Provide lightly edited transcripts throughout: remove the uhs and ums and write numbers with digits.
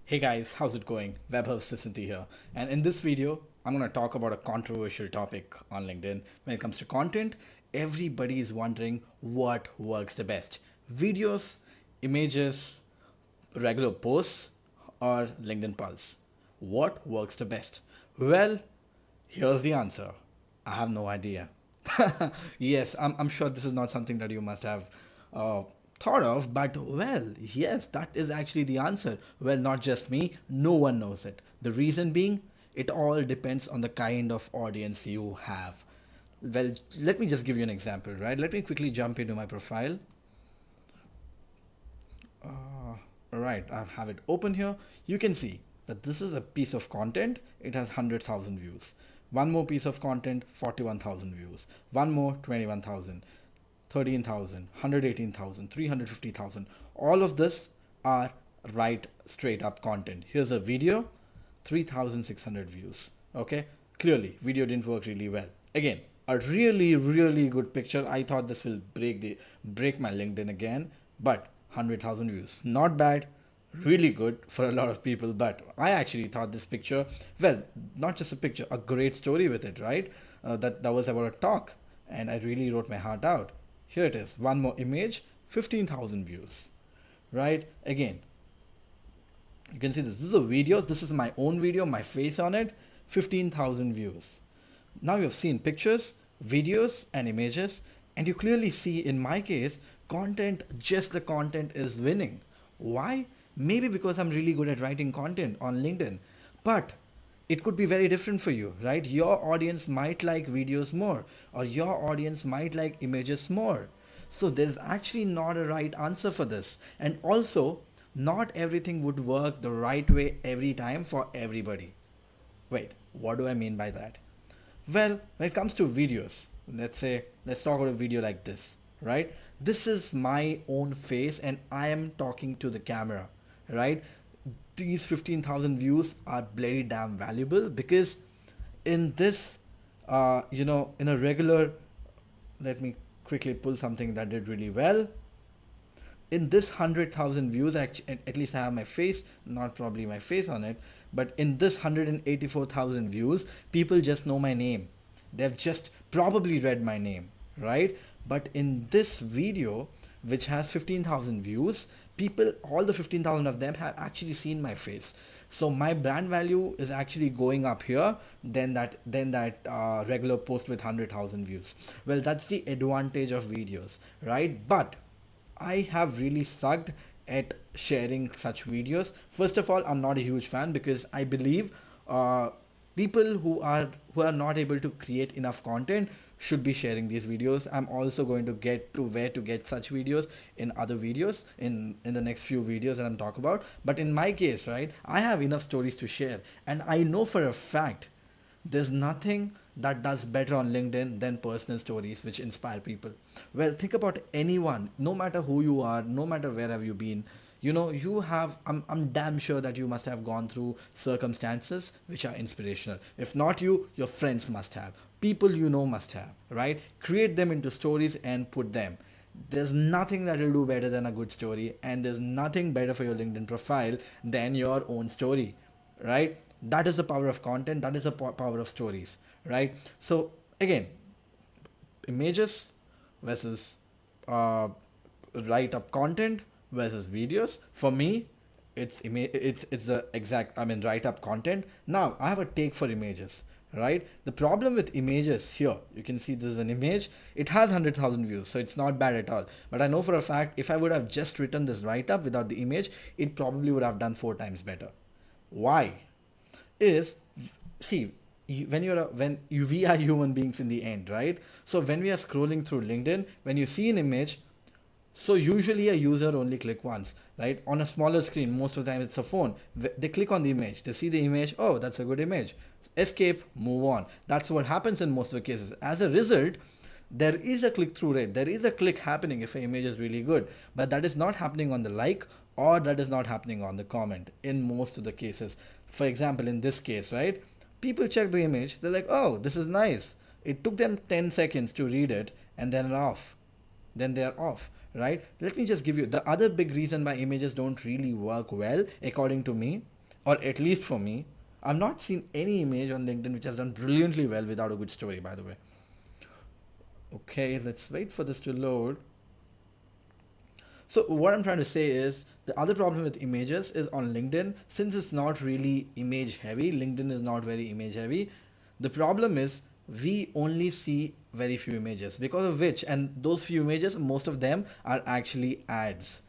Hey guys, how's it going? Webhost Sisanti here. And in this video, I'm going to talk about a controversial topic on LinkedIn. When it comes to content, everybody is wondering what works the best. Videos, images, regular posts, or LinkedIn Pulse. What works the best? Well, here's the answer. I have no idea. Yes, I'm sure this is not something that you must have uh, thought of, but well, yes, that is actually the answer. Well, not just me, no one knows it. The reason being, it all depends on the kind of audience you have. Well, let me just give you an example, right? Let me quickly jump into my profile. All right, I have it open here. You can see that this is a piece of content. It has 100,000 views. One more piece of content, 41,000 views. One more, 21,000, 13,000, 118,000, 350,000. All of this are right straight up content. Here's a video, 3,600 views. Okay, clearly video didn't work really well. Again, a really good picture. I thought this will break my LinkedIn again, but 100,000 views, not bad, really good for a lot of people. But I actually thought this picture, well, not just a picture, a great story with it, right? That was about a talk, and I really wrote my heart out. Here it is, one more image, 15,000 views, right? Again, you can see this. This is a video. This is my own video, my face on it, 15,000 views. Now you've seen pictures, videos, and images, and you clearly see in my case, content, just the content is winning. Why? Maybe because I'm really good at writing content on LinkedIn. But it could be very different for you, right? Your audience might like videos more, or your audience might like images more. So there's actually not a right answer for this. And also, not everything would work the right way every time for everybody. Wait, what do I mean by that? Well, when it comes to videos, let's talk about a video like this, right? This is my own face and I am talking to the camera, right? These 15,000 views are bloody damn valuable because in this, in a regular, let me quickly pull something that did really well. In this 100,000 views, actually, at least I have my face, not probably my face on it, but in this 184,000 views, people just know my name. They've just probably read my name, right? But in this video, which has 15,000 views, people, all the 15,000 of them have actually seen my face. So my brand value is actually going up here than that regular post with 100,000 views. Well, that's the advantage of videos, right? But I have really sucked at sharing such videos. First of all, I'm not a huge fan because I believe people who are not able to create enough content should be sharing these videos. I'm also going to get to where to get such videos in other videos in the next few videos that I'm talking about. But in my case, right, I have enough stories to share, and I know for a fact there's nothing that does better on LinkedIn than personal stories which inspire people. Well, think about anyone, no matter who you are, no matter where have you been. You know, I'm damn sure that you must have gone through circumstances which are inspirational. If not you, your friends must have. People you know must have, right? Create them into stories and put them. There's nothing that will do better than a good story, and there's nothing better for your LinkedIn profile than your own story, right? That is the power of content. That is the power of stories, right? So again, images versus uh, write up content versus videos. For me, it's the exact, I mean, write up content. Now I have a take for images, right? The problem with images, here you can see this is an image. It has 100,000 views, so it's not bad at all. But I know for a fact if I would have just written this write up without the image, it probably would have done 4 times better. Why? Is, see, we are human beings in the end, right? So when we are scrolling through LinkedIn, when you see an image, so usually a user only click once, right? On a smaller screen, most of the time it's a phone. They click on the image, they see the image, oh, that's a good image. Escape, move on. That's what happens in most of the cases. As a result, there is a click through rate. There is a click happening if an image is really good, but that is not happening on the like, or that is not happening on the comment in most of the cases. For example, in this case, right? People check the image, they're like, oh, this is nice. It took them 10 seconds to read it, and then they are off, right? Let me just give you the other big reason why images don't really work well, according to me. or at least for me, I've not seen any image on LinkedIn which has done brilliantly well without a good story, by the way. Okay, let's wait for this to load. So what I'm trying to say is the other problem with images is on LinkedIn, since it's not really image heavy, LinkedIn is not very image heavy. The problem is we only see very few images, because of which, and those few images, most of them are actually ads.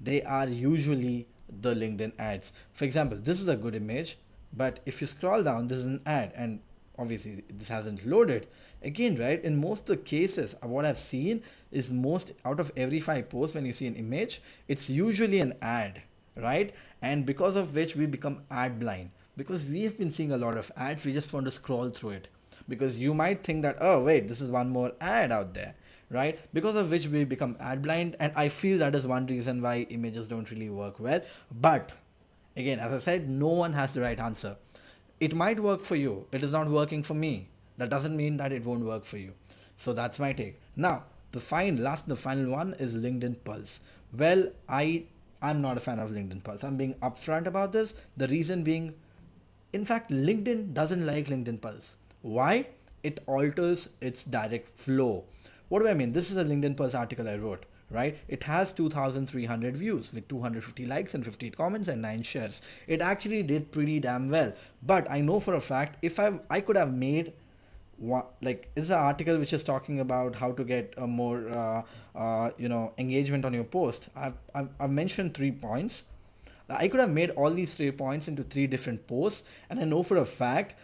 They are usually the LinkedIn ads. For example, this is a good image, but if you scroll down, this is an ad, and obviously this hasn't loaded again, right? In most of the cases, what I've seen is most out of every 5 posts, when you see an image, it's usually an ad, right? And because of which we become ad blind, because we have been seeing a lot of ads, we just want to scroll through it, because you might think that, oh wait, this is one more ad out there, right? Because of which we become ad blind, and I feel that is one reason why images don't really work well. But again, as I said, no one has the right answer. It might work for you, it is not working for me. That doesn't mean that it won't work for you. So that's my take. Now, the final one is LinkedIn Pulse. Well, I'm not a fan of LinkedIn Pulse. I'm being upfront about this. The reason being, in fact, LinkedIn doesn't like LinkedIn Pulse. Why? It alters its direct flow. What do I mean? This is a LinkedIn Pulse article I wrote, right? It has 2,300 views with 250 likes and 58 comments and 9 shares. It actually did pretty damn well. But I know for a fact, if I could have made like, this is an article which is talking about how to get a more engagement on your post. I've mentioned 3 points. I could have made all these 3 points into 3 different posts, and I know for a fact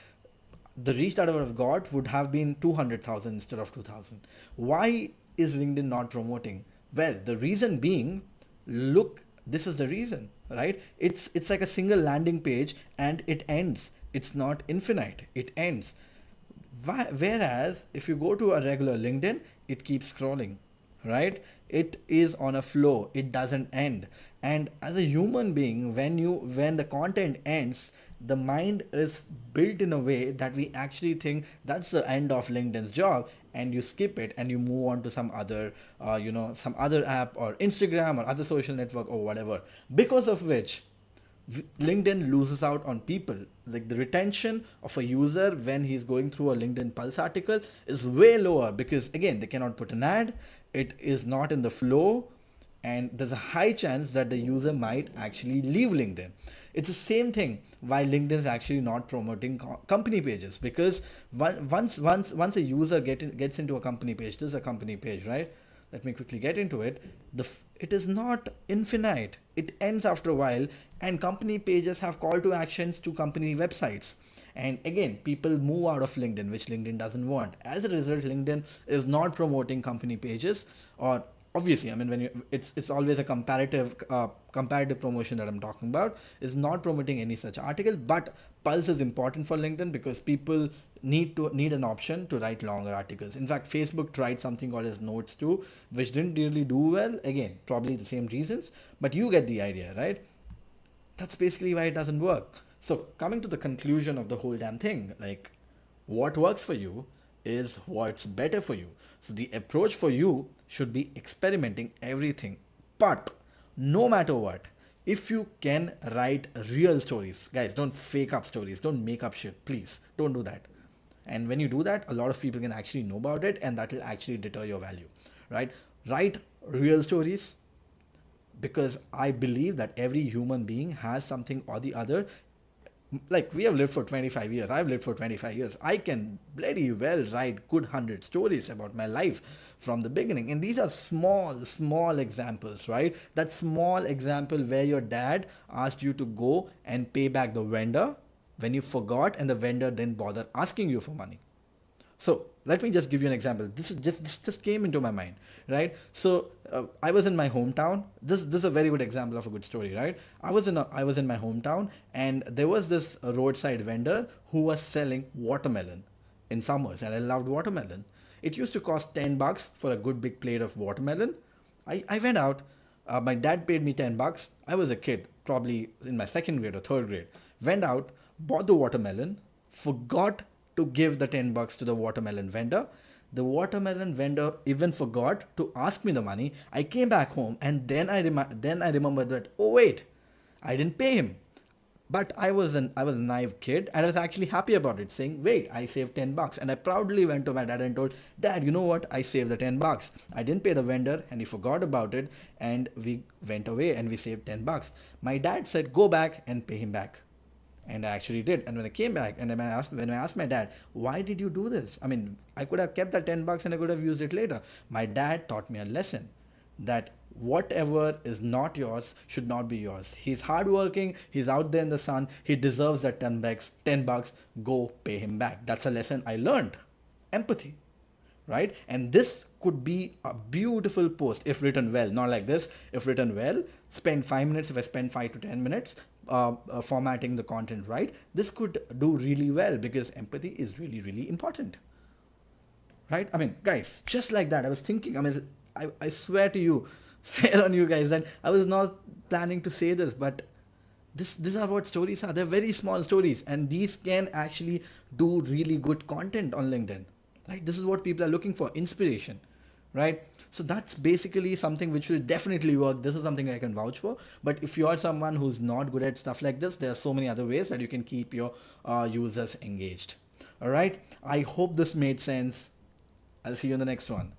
the reach that I would have got would have been 200,000 instead of 2,000. Why is LinkedIn not promoting? Well, the reason being, look, this is the reason, right? It's like a single landing page and it ends. It's not infinite. It ends. Whereas if you go to a regular LinkedIn, it keeps scrolling, right? It is on a flow. It doesn't end. And as a human being, when the content ends, the mind is built in a way that we actually think that's the end of LinkedIn's job, and you skip it and you move on to some other some other app or Instagram or other social network or whatever, because of which LinkedIn loses out on people. Like, the retention of a user when he's going through a LinkedIn Pulse article is way lower, because again, they cannot put an ad, it is not in the flow, and there's a high chance that the user might actually leave LinkedIn. It's the same thing why LinkedIn is actually not promoting company pages, because once a user gets into a company page, this is a company page, right? Let me quickly get into it. It is not infinite. It ends after a while, and company pages have call to actions to company websites. And again, people move out of LinkedIn, which LinkedIn doesn't want. As a result, LinkedIn is not promoting company pages, or obviously, I mean, it's always a comparative promotion that I'm talking about, is not promoting any such article. But Pulse is important for LinkedIn because people need an option to write longer articles. In fact, Facebook tried something called as Notes too, which didn't really do well. Again, probably the same reasons, but you get the idea, right? That's basically why it doesn't work. So coming to the conclusion of the whole damn thing, like, what works for you is what's better for you. So the approach for you should be experimenting everything. But no matter what, if you can write real stories, guys, don't fake up stories, don't make up shit, please don't do that. And when you do that, a lot of people can actually know about it, and that will actually deter your value, right? Write real stories, because I believe that every human being has something or the other. Like, we have lived for 25 years, I've lived for 25 years, I can bloody well write good 100 stories about my life from the beginning. And these are small examples, right? That small example where your dad asked you to go and pay back the vendor when you forgot, and the vendor didn't bother asking you for money. So let me just give you an example. This just came into my mind, right? So I was in my hometown. This is a very good example of a good story, right? I was in my hometown, and there was this roadside vendor who was selling watermelon in summers, and I loved watermelon. It used to cost $10 for a good big plate of watermelon. I went out. My dad paid me $10. I was a kid, probably in my second grade or third grade. Went out, bought the watermelon, forgot to give the $10 to the watermelon vendor. The watermelon vendor even forgot to ask me the money. I came back home, and then I remembered that, oh wait, I didn't pay him. But I was a naive kid, and I was actually happy about it, saying, "Wait, I saved $10," and I proudly went to my dad and told, "Dad, you know what? I saved the $10. I didn't pay the vendor, and he forgot about it, and we went away and we saved $10." My dad said, "Go back and pay him back." And I actually did. And when I came back and when I asked my dad, "Why did you do this? I mean, I could have kept that $10 and I could have used it later." My dad taught me a lesson that whatever is not yours should not be yours. He's hardworking, he's out there in the sun, he deserves that $10, go pay him back. That's a lesson I learned. Empathy, right? And this could be a beautiful post if written well, not like this. If written well, spend 5 minutes. If I spend 5 to 10 minutes formatting the content right, this could do really well because empathy is really, really important, right? I mean, guys, just like that, I was thinking. I mean, I swear to you, swear on you guys that I was not planning to say this, but this are what stories are. They're very small stories, and these can actually do really good content on LinkedIn, right? This is what people are looking for, inspiration, right? So that's basically something which will definitely work. This is something I can vouch for. But if you are someone who's not good at stuff like this, there are so many other ways that you can keep your users engaged. All right. I hope this made sense. I'll see you in the next one.